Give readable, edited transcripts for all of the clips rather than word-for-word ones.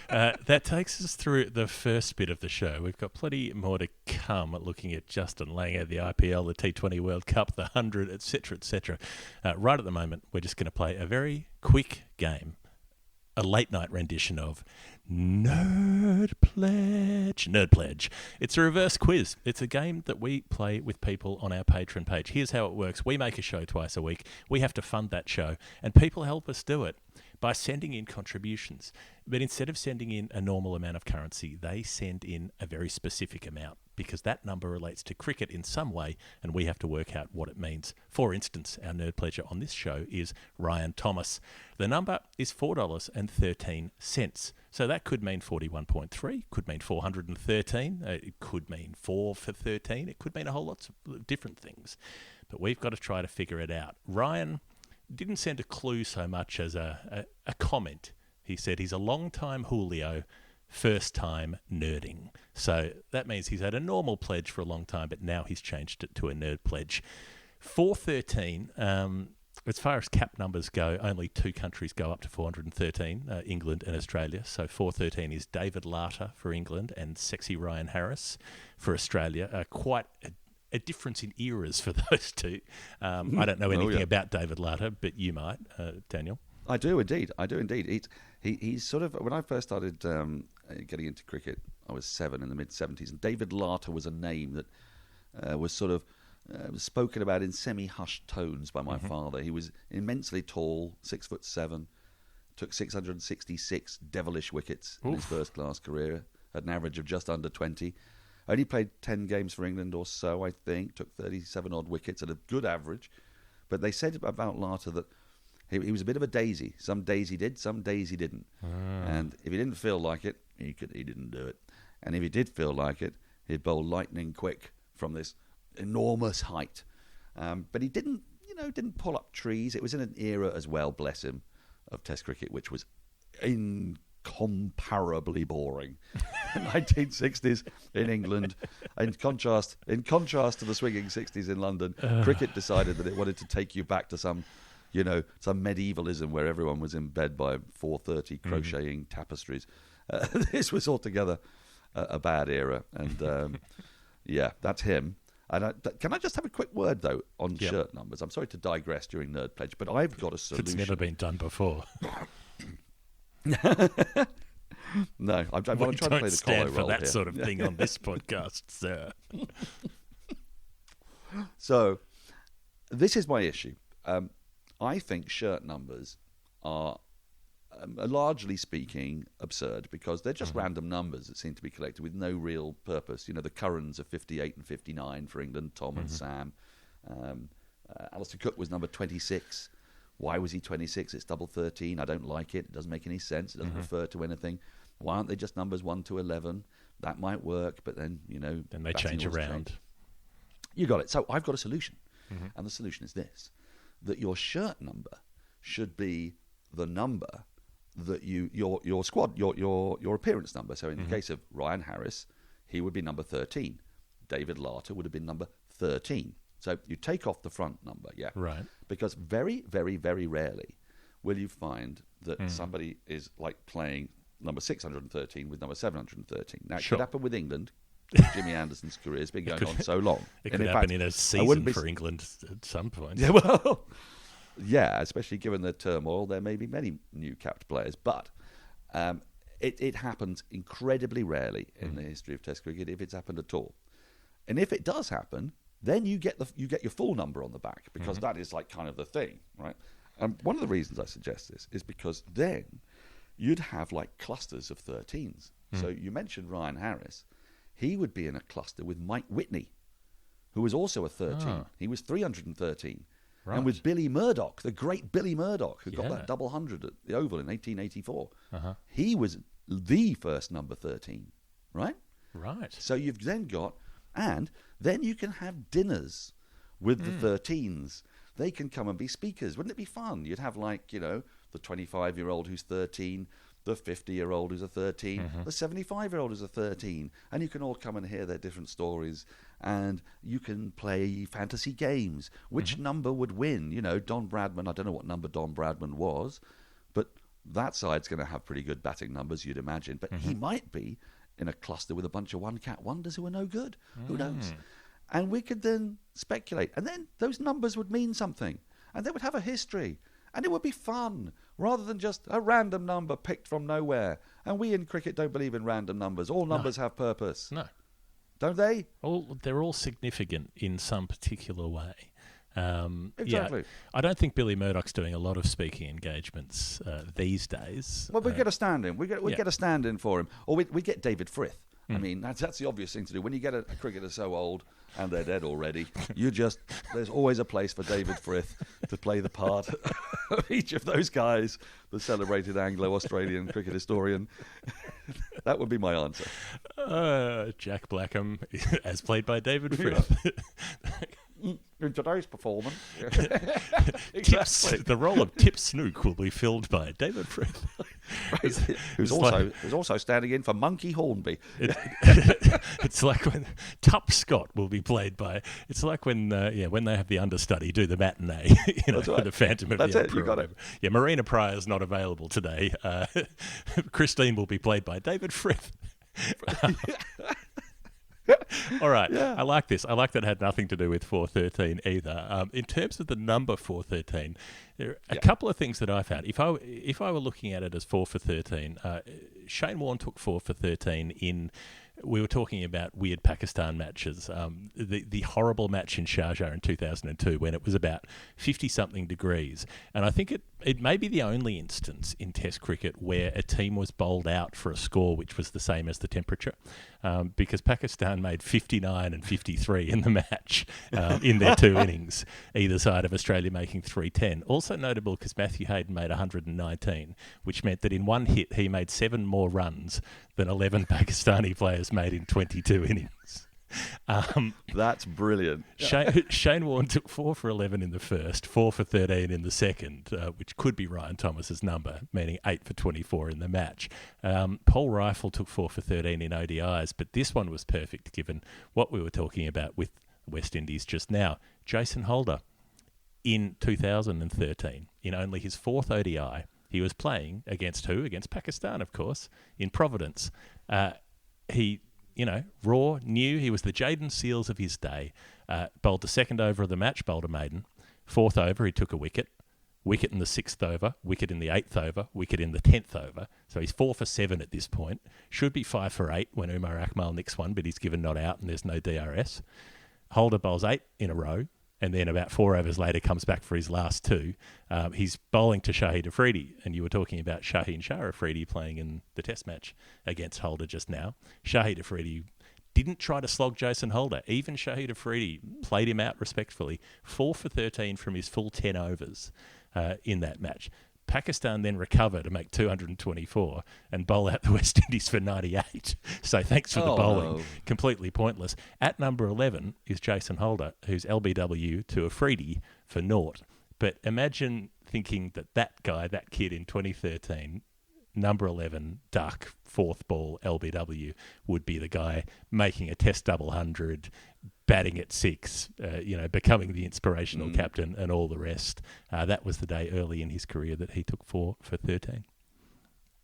That takes us through the first bit of the show. We've got plenty more to come, looking at Justin Langer, the IPL, the T20 World Cup, the 100, etc., etc. Right at the moment, we're just going to play a very quick game, a late-night rendition of Nerd Pledge. It's a reverse quiz. It's a game that we play with people on our Patreon page. Here's how it works. We make a show twice a week. We have to fund that show, and people help us do it by sending in contributions. But instead of sending in a normal amount of currency, they send in a very specific amount, because that number relates to cricket in some way, and we have to work out what it means. For instance, our nerd pleasure on this show is Ryan Thomas. The number is $4.13. So that could mean 41.3, could mean 413, it could mean 4 for 13, it could mean a whole lot of different things. But we've got to try to figure it out. Ryan didn't send a clue so much as a comment. He said he's a long-time Julio, first-time nerding. So that means he's had a normal pledge for a long time, but now he's changed it to a nerd pledge. 413, as far as cap numbers go, only two countries go up to 413, England and Australia. So 413 is David Larter for England and Sexy Ryan Harris for Australia. Quite a difference in eras for those two. I don't know anything about David Larter, but you might, Daniel. I do indeed. He's sort of, when I first started getting into cricket, I was 7 in the mid-70s, and David Larter was a name that was sort of was spoken about in semi-hushed tones by my father. He was immensely tall, 6'7", took 666 devilish wickets in his first-class career, had an average of just under 20. Only played 10 games for England or so, I think, took 37-odd wickets at a good average. But they said about Larter that he was a bit of a daisy. Some days he did, some days he didn't. And if he didn't feel like it, he didn't do it. And if he did feel like it, he'd bowl lightning quick from this enormous height. But he didn't pull up trees. It was in an era as well, bless him, of Test cricket, which was incomparably boring. 1960s in England. In contrast to the swinging 60s in London, cricket decided that it wanted to take you back to some medievalism where everyone was in bed by 4:30 crocheting tapestries. This was altogether a bad era, and that's him. And can I just have a quick word though on shirt numbers? I'm sorry to digress during Nerd Pledge, but I've got a solution. It's never been done before. No, I'm trying to play the collar for role that here. Sort of thing on this podcast, sir. So, this is my issue. I think shirt numbers are, largely speaking, absurd because they're just random numbers that seem to be collected with no real purpose. You know, the Currans are 58 and 59 for England, Tom and Sam. Alistair Cook was number 26. Why was he 26? It's double 13. I don't like it. It doesn't make any sense. It doesn't refer to anything. Why aren't they just numbers 1 to 11? That might work, but then, then they change around. You got it. So I've got a solution. And the solution is this, that your shirt number should be the number that your squad, your appearance number. So in the case of Ryan Harris, he would be number 13. David Larter would have been number 13. So you take off the front number, right? Because very, very, very rarely will you find that somebody is like playing number 613 with number 713. Now, it could happen with England. Jimmy Anderson's career has been going on so long. It could happen in a season for England at some point. Yeah, well, yeah, especially given the turmoil, there may be many new capped players. But it happens incredibly rarely in the history of Test cricket, if it's happened at all. And if it does happen, then you get your full number on the back, because that is like kind of the thing, right? And one of the reasons I suggest this is because then you'd have like clusters of 13s. So you mentioned Ryan Harris. He would be in a cluster with Mike Whitney, who was also a 13. He was 313. Right. And with Billy Murdoch, the great Billy Murdoch, who got that double 100 at the Oval in 1884. He was the first number 13, right? Right. So you've then got, and then you can have dinners with the 13s. They can come and be speakers. Wouldn't it be fun? You'd have like, the 25-year-old who's 13, the 50-year-old who's a 13, the 75-year-old who's a 13, and you can all come and hear their different stories, and you can play fantasy games. Which number would win? Don Bradman, I don't know what number Don Bradman was, but that side's going to have pretty good batting numbers, you'd imagine. But he might be in a cluster with a bunch of one-cat wonders who are no good. Who knows? And we could then speculate. And then those numbers would mean something. And they would have a history. And it would be fun, rather than just a random number picked from nowhere. And we in cricket don't believe in random numbers. All numbers have purpose. No. Don't they? They're all significant in some particular way. Exactly. Yeah, I don't think Billy Murdoch's doing a lot of speaking engagements these days. Well, we get a stand-in. We get a stand-in for him. Or we get David Frith. I mean, that's the obvious thing to do. When you get a cricketer so old and they're dead already, there's always a place for David Frith to play the part of each of those guys, the celebrated Anglo-Australian cricket historian. That would be my answer. Jack Blackham, as played by David Frith. In today's performance, exactly. The role of Tip Snook will be filled by David Frith, who's also standing in for Monkey Hornby. It's like when Tup Scott will be played by. It's like when they have the understudy do the matinee, the Phantom of the Opera. You got it. Yeah, Marina Pryor's not available today. Christine will be played by David Frith. All right. Yeah. I like this. I like that it had nothing to do with 413 either. In terms of the number 413, there are a couple of things that I found. If I were looking at it as 4 for 13, Shane Warne took 4 for 13 in. We were talking about weird Pakistan matches. The horrible match in Sharjah in 2002 when it was about 50-something degrees. And I think it may be the only instance in Test cricket where a team was bowled out for a score which was the same as the temperature, because Pakistan made 59 and 53 in the match in their two innings, either side of Australia making 310. Also notable because Matthew Hayden made 119, which meant that in one hit he made 7 more runs than 11 Pakistani players made in 22 innings. That's brilliant. Shane Warne took 4 for 11 in the first, 4 for 13 in the second, which could be Ryan Thomas's number, meaning 8 for 24 in the match. Paul Rifle took 4 for 13 in ODIs, but this one was perfect given what we were talking about with West Indies just now. Jason Holder, in 2013, in only his 4th ODI, he was playing against who? Against Pakistan, of course, in Providence. He, raw, new. He was the Jaden Seals of his day. Bowled the second over of the match, bowled a maiden. 4th over, he took a wicket. Wicket in the 6th over, wicket in the 8th over, wicket in the 10th over. So he's 4 for 7 at this point. Should be 5 for 8 when Umar Akmal nicks one, but he's given not out and there's no DRS. Holder bowls 8 in a row. And then about 4 overs later comes back for his last 2. He's bowling to Shahid Afridi, and you were talking about Shaheen Shah Afridi playing in the Test match against Holder just now. Shahid Afridi didn't try to slog Jason Holder. Even Shahid Afridi played him out respectfully. 4 for 13 from his full 10 overs in that match. Pakistan then recover to make 224 and bowl out the West Indies for 98. So thanks for the bowling. No. Completely pointless. At number 11 is Jason Holder, who's LBW to Afridi for naught. But imagine thinking that guy, that kid in 2013, number 11, duck, 4th ball, LBW, would be the guy making a Test double 100, batting at 6, becoming the inspirational captain and all the rest. That was the day early in his career that he took 4 for 13.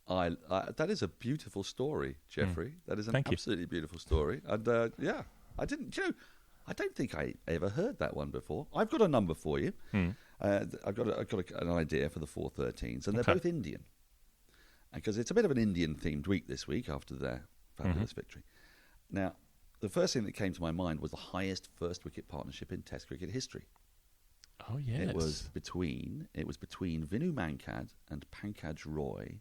That is a beautiful story, Jeffrey. That is an absolutely beautiful story. And I don't think I ever heard that one before. I've got a number for you. I've got an idea for the 413s, and they're both Indian. Because it's a bit of an Indian-themed week this week after their fabulous victory. Now, the first thing that came to my mind was the highest first-wicket partnership in Test cricket history. Oh, yes. It was between Vinu Mankad and Pankaj Roy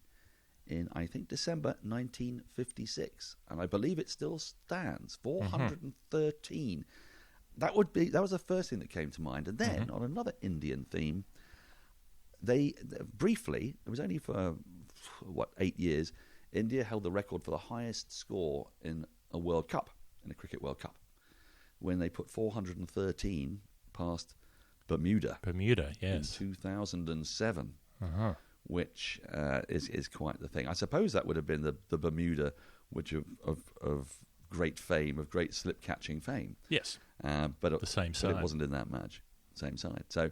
in, I think, December 1956. And I believe it still stands, 413. That was the first thing that came to mind. And then, on another Indian theme, they briefly, it was only for 8 years, India held the record for the highest score in a World Cup, in a Cricket World Cup, when they put 413 past Bermuda. Bermuda, yes. In 2007, which is quite the thing. I suppose that would have been the Bermuda, which of great fame, of great slip-catching fame. Yes, but the same side. But it wasn't in that match, same side. So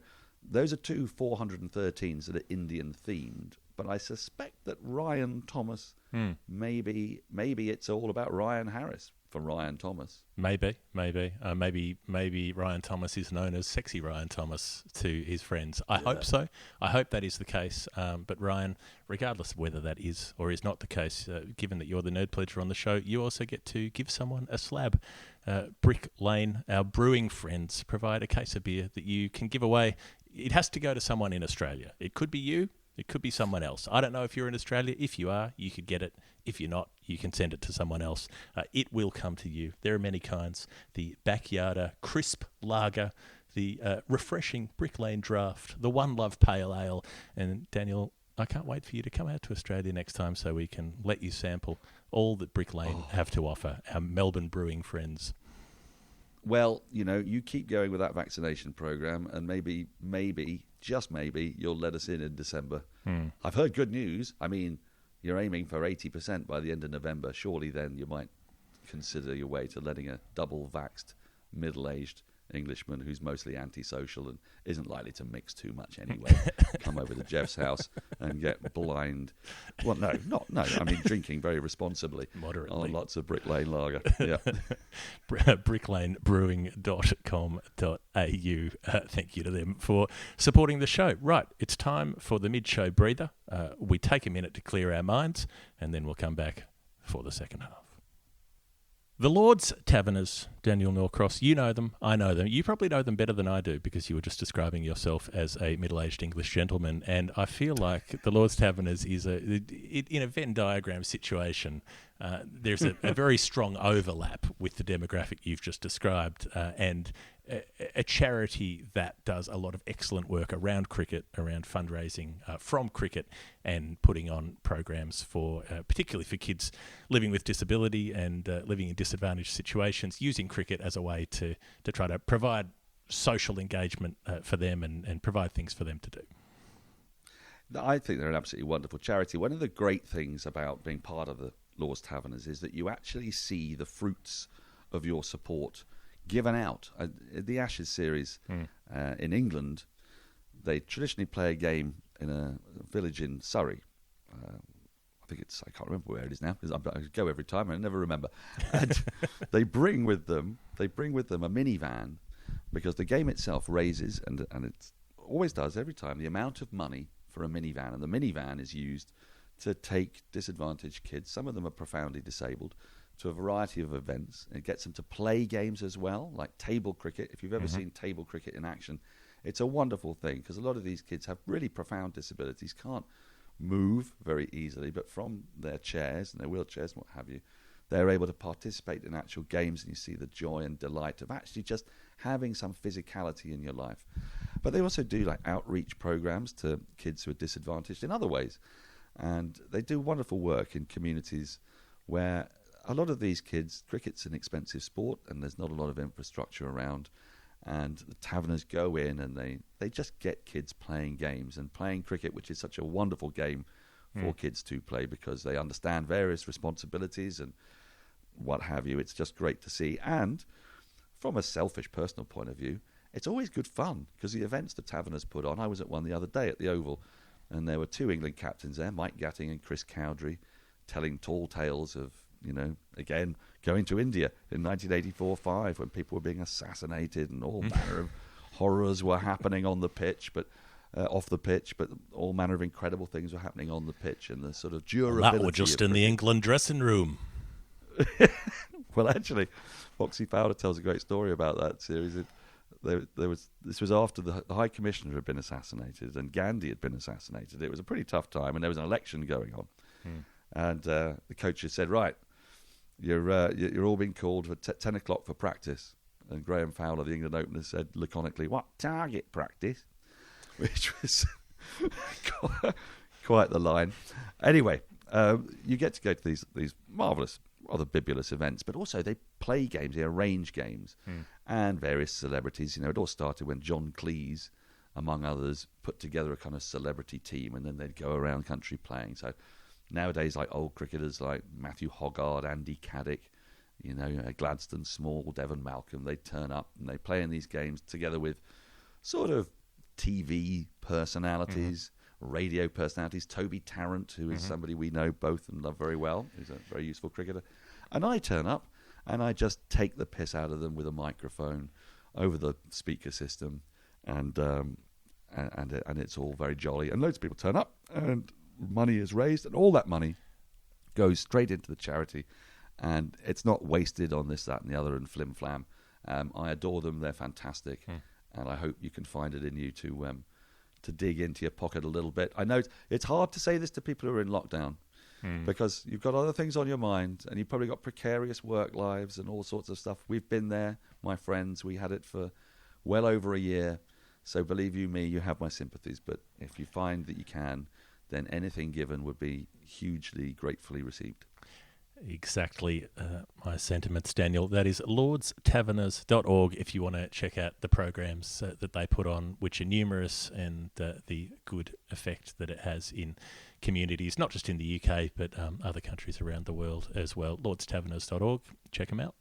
those are two 413s that are Indian-themed. but I suspect that Ryan Thomas, maybe it's all about Ryan Harris for Ryan Thomas. Maybe Ryan Thomas is known as Sexy Ryan Thomas to his friends. I hope so. I hope that is the case. But Ryan, regardless of whether that is or is not the case, given that you're the Nerd Pledger on the show, you also get to give someone a slab. Brick Lane, our brewing friends, provide a case of beer that you can give away. It has to go to someone in Australia. It could be you. It could be someone else. I don't know if you're in Australia. If you are, you could get it. If you're not, you can send it to someone else. It will come to you. There are many kinds. The Backyarder Crisp Lager, the refreshing Brick Lane Draft, the One Love Pale Ale. And Daniel, I can't wait for you to come out to Australia next time so we can let you sample all that Brick Lane have to offer, our Melbourne brewing friends. Well, you keep going with that vaccination program, and maybe, just maybe, you'll let us in December. I've heard good news. I mean, you're aiming for 80% by the end of November. Surely then you might consider your way to letting a double-vaxxed, middle-aged Englishman who's mostly antisocial and isn't likely to mix too much anyway come over to Geoff's house and get blind. Well, no. I mean, drinking very responsibly. Moderately. On lots of Brick Lane lager. Yeah. bricklanbrewing.com.au. Thank you to them for supporting the show. Right, it's time for the mid-show breather. We take a minute to clear our minds, and then we'll come back for the second half. The Lord's Taverners, Daniel Norcross, you know them, I know them. You probably know them better than I do because you were just describing yourself as a middle-aged English gentleman, and I feel like the Lord's Taverners is in a Venn diagram situation. There's a very strong overlap with the demographic you've just described, and a charity that does a lot of excellent work around cricket, around fundraising from cricket, and putting on programs for, particularly for kids living with disability and living in disadvantaged situations, using cricket as a way to try to provide social engagement for them and provide things for them to do. I think they're an absolutely wonderful charity. One of the great things about being part of the Lord's Taverners is that you actually see the fruits of your support given out. The Ashes series in England, they traditionally play a game in a village in Surrey. I can't remember where it is now because I go every time and I never remember. And they bring with them a minivan because the game itself raises, and it always does every time, the amount of money for a minivan. And the minivan is used to take disadvantaged kids, some of them are profoundly disabled, to a variety of events. It gets them to play games as well, like table cricket. If you've ever seen table cricket in action, it's a wonderful thing because a lot of these kids have really profound disabilities, can't move very easily, but from their chairs and their wheelchairs and what have you, they're able to participate in actual games, and you see the joy and delight of actually just having some physicality in your life. But they also do like outreach programs to kids who are disadvantaged in other ways. And they do wonderful work in communities where a lot of these kids, cricket's an expensive sport and there's not a lot of infrastructure around. And the Taverners go in and they just get kids playing games and playing cricket, which is such a wonderful game for kids to play because they understand various responsibilities and what have you. It's just great to see. And from a selfish personal point of view, it's always good fun because the events the Taverners put on, I was at one the other day at the Oval, and there were two England captains there, Mike Gatting and Chris Cowdrey, telling tall tales of, again, going to India in 1984-5 when people were being assassinated and all manner of horrors were happening on the pitch, but off the pitch, but all manner of incredible things were happening on the pitch, and the sort of durability. That were just in the England dressing room. Well, actually, Foxy Fowler tells a great story about that series. This was after the High Commissioner had been assassinated and Gandhi had been assassinated. It was a pretty tough time, and there was an election going on. And the coaches said, "Right, you're all being called for 10 o'clock for practice." And Graham Fowler, the England opener, said laconically, "What, target practice?" Which was quite the line. Anyway, you get to go to these marvellous, rather bibulous events, but also they play games, they arrange games, and various celebrities. It all started when John Cleese, among others, put together a kind of celebrity team, and then they'd go around country playing. So nowadays, like old cricketers like Matthew Hoggard, Andy Caddick, Gladstone Small, Devon Malcolm, they turn up and they play in these games together with sort of TV personalities, radio personalities. Toby Tarrant, who is somebody we know both and love very well, who's a very useful cricketer. And I turn up and I just take the piss out of them with a microphone over the speaker system, and it's all very jolly. And loads of people turn up, and money is raised, and all that money goes straight into the charity, and it's not wasted on this, that, and the other, and flim flam. I adore them; they're fantastic, and I hope you can find it in you to dig into your pocket a little bit. I know it's hard to say this to people who are in lockdown, because you've got other things on your mind, and you've probably got precarious work lives and all sorts of stuff. We've been there, my friends. We had it for well over a year, so believe you me, you have my sympathies. But if you find that you can, then anything given would be hugely gratefully received. Exactly my sentiments, Daniel. That is lordstaverners.org if you want to check out the programs that they put on, which are numerous, and the good effect that it has in communities, not just in the UK, but other countries around the world as well. lordstaverners.org. Check them out.